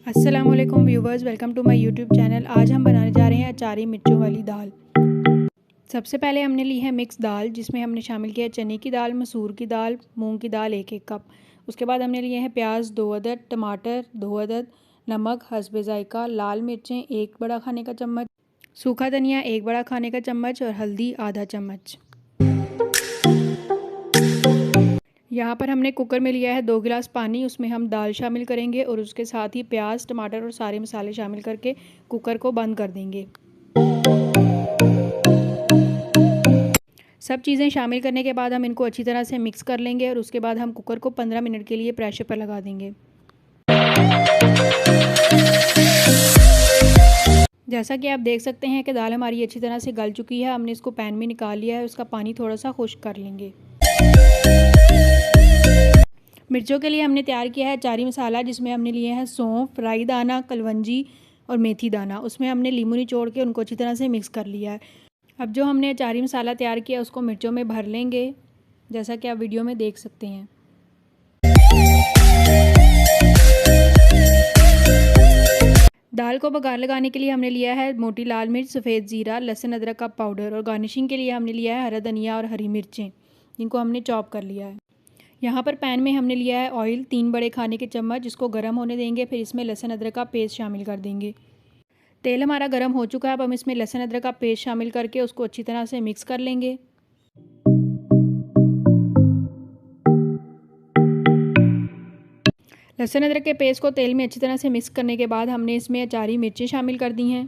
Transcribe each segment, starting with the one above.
अस्सलामुअलैकुम viewers, welcome to my YouTube channel. आज हम बनाने जा रहे हैं अचारी मिर्चों वाली दाल। सबसे पहले हमने ली है मिक्स दाल, जिसमें हमने शामिल किया चने की दाल, मसूर की दाल, मूंग की दाल 1-1 कप। उसके बाद हमने लिए हैं प्याज 2 अदद, टमाटर 2 अदद, नमक हस्बे ज़ायका, लाल मिर्चें 1 बड़ा खाने का चम्मच, सूखा धनिया 1 बड़ा खाने का चम्मच और हल्दी आधा चम्मच। यहाँ पर हमने कुकर में लिया है 2 गिलास पानी, उसमें हम दाल शामिल करेंगे और उसके साथ ही प्याज, टमाटर और सारे मसाले शामिल करके कुकर को बंद कर देंगे। सब चीज़ें शामिल करने के बाद हम इनको अच्छी तरह से मिक्स कर लेंगे और उसके बाद हम कुकर को 15 मिनट के लिए प्रेशर पर लगा देंगे। जैसा कि आप देख सकते हैं कि दाल हमारी अच्छी तरह से गल चुकी है। हमने इसको पैन में निकाल लिया है, उसका पानी थोड़ा सा खुश्क कर लेंगे। मिर्चों के लिए हमने तैयार किया है अचारी मसाला, जिसमें हमने लिए हैं सौंफ, राई दाना, कलवंजी और मेथी दाना। उसमें हमने लींबू निचोड़ के उनको अच्छी तरह से मिक्स कर लिया है। अब जो हमने अचारी मसाला तैयार किया उसको मिर्चों में भर लेंगे, जैसा कि आप वीडियो में देख सकते हैं। दाल को बघार लगाने के लिए हमने लिया है मोटी लाल मिर्च, सफ़ेद ज़ीरा, लहसुन अदरक का पाउडर और गार्निशिंग के लिए हमने लिया है हरा धनिया और हरी मिर्चें, जिनको हमने चॉप कर लिया है। यहाँ पर पैन में हमने लिया है ऑयल 3 बड़े खाने के चम्मच, जिसको गर्म होने देंगे। फिर इसमें लहसुन अदरक का पेस्ट शामिल कर देंगे। तेल हमारा गर्म हो चुका है। अब हम इसमें लहसुन अदरक का पेस्ट शामिल करके उसको अच्छी तरह से मिक्स कर लेंगे। लहसुन अदरक के पेस्ट को तेल में अच्छी तरह से मिक्स करने के बाद हमने इसमें अचारी मिर्चें शामिल कर दी हैं।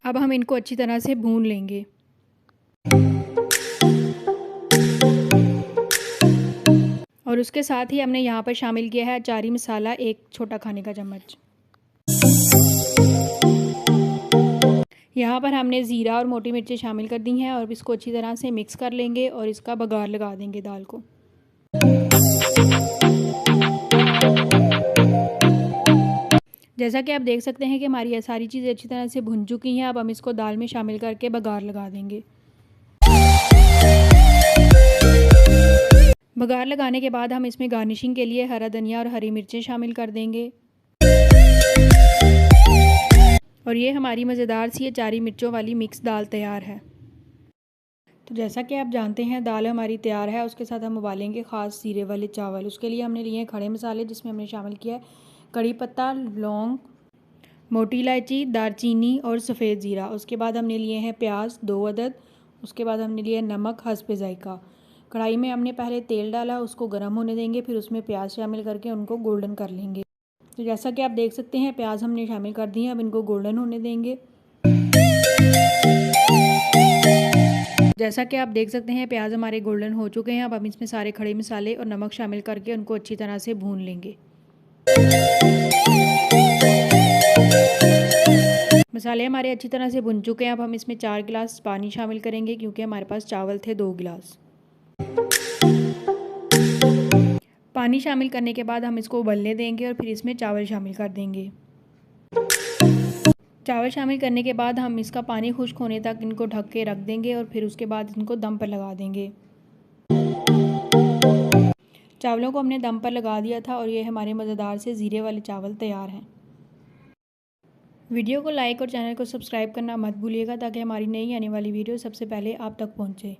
अब हम इनको अच्छी तरह से भून लेंगे। और उसके साथ ही हमने यहाँ पर शामिल किया है अचारी मसाला 1 छोटा खाने का चम्मच। यहाँ पर हमने ज़ीरा और मोटी मिर्चें शामिल कर दी हैं और इसको अच्छी तरह से मिक्स कर लेंगे और इसका बघार लगा देंगे दाल को। जैसा कि आप देख सकते हैं कि हमारी ये सारी चीज़ें अच्छी तरह से भुन चुकी हैं। अब हम इसको दाल में शामिल करके बघार लगा देंगे। बघार लगाने के बाद हम इसमें गार्निशिंग के लिए हरा धनिया और हरी मिर्चें शामिल कर देंगे। और ये हमारी मज़ेदार सी अचारी मिर्चों वाली मिक्स दाल तैयार है। तो जैसा कि आप जानते हैं दाल हमारी तैयार है। उसके साथ हम उबालेंगे ख़ास ज़ीरे वाले चावल। उसके लिए हमने लिए हैं खड़े मसाले, जिसमें हमने शामिल किया है कड़ी पत्ता, लौंग, मोटी इलायची, दालचीनी और सफ़ेद ज़ीरा। उसके बाद हमने लिए हैं प्याज 2 अदद। उसके बाद हमने लिया नमक हस्बे ज़ायका। कढ़ाई में हमने पहले तेल डाला, उसको गर्म होने देंगे। फिर उसमें प्याज शामिल करके उनको गोल्डन कर लेंगे। तो जैसा कि आप देख सकते हैं प्याज हमने शामिल कर दिए हैं। अब इनको गोल्डन होने देंगे। जैसा कि आप देख सकते हैं प्याज हमारे गोल्डन हो चुके हैं। अब हम इसमें सारे खड़े मसाले और नमक शामिल करके उनको अच्छी तरह से भून लेंगे। मसाले हमारे अच्छी तरह से भुन चुके हैं। अब हम इसमें 4 गिलास पानी शामिल करेंगे, क्योंकि हमारे पास चावल थे 2 गिलास। पानी शामिल करने के बाद हम इसको उबलने देंगे और फिर इसमें चावल शामिल कर देंगे। चावल शामिल करने के बाद हम इसका पानी खुश्क होने तक इनको ढक के रख देंगे और फिर उसके बाद इनको दम पर लगा देंगे। चावलों को हमने दम पर लगा दिया था और ये हमारे मज़ेदार से ज़ीरे वाले चावल तैयार हैं। वीडियो को लाइक और चैनल को सब्सक्राइब करना मत भूलिएगा, ताकि हमारी नई आने वाली वीडियो सबसे पहले आप तक पहुँचे।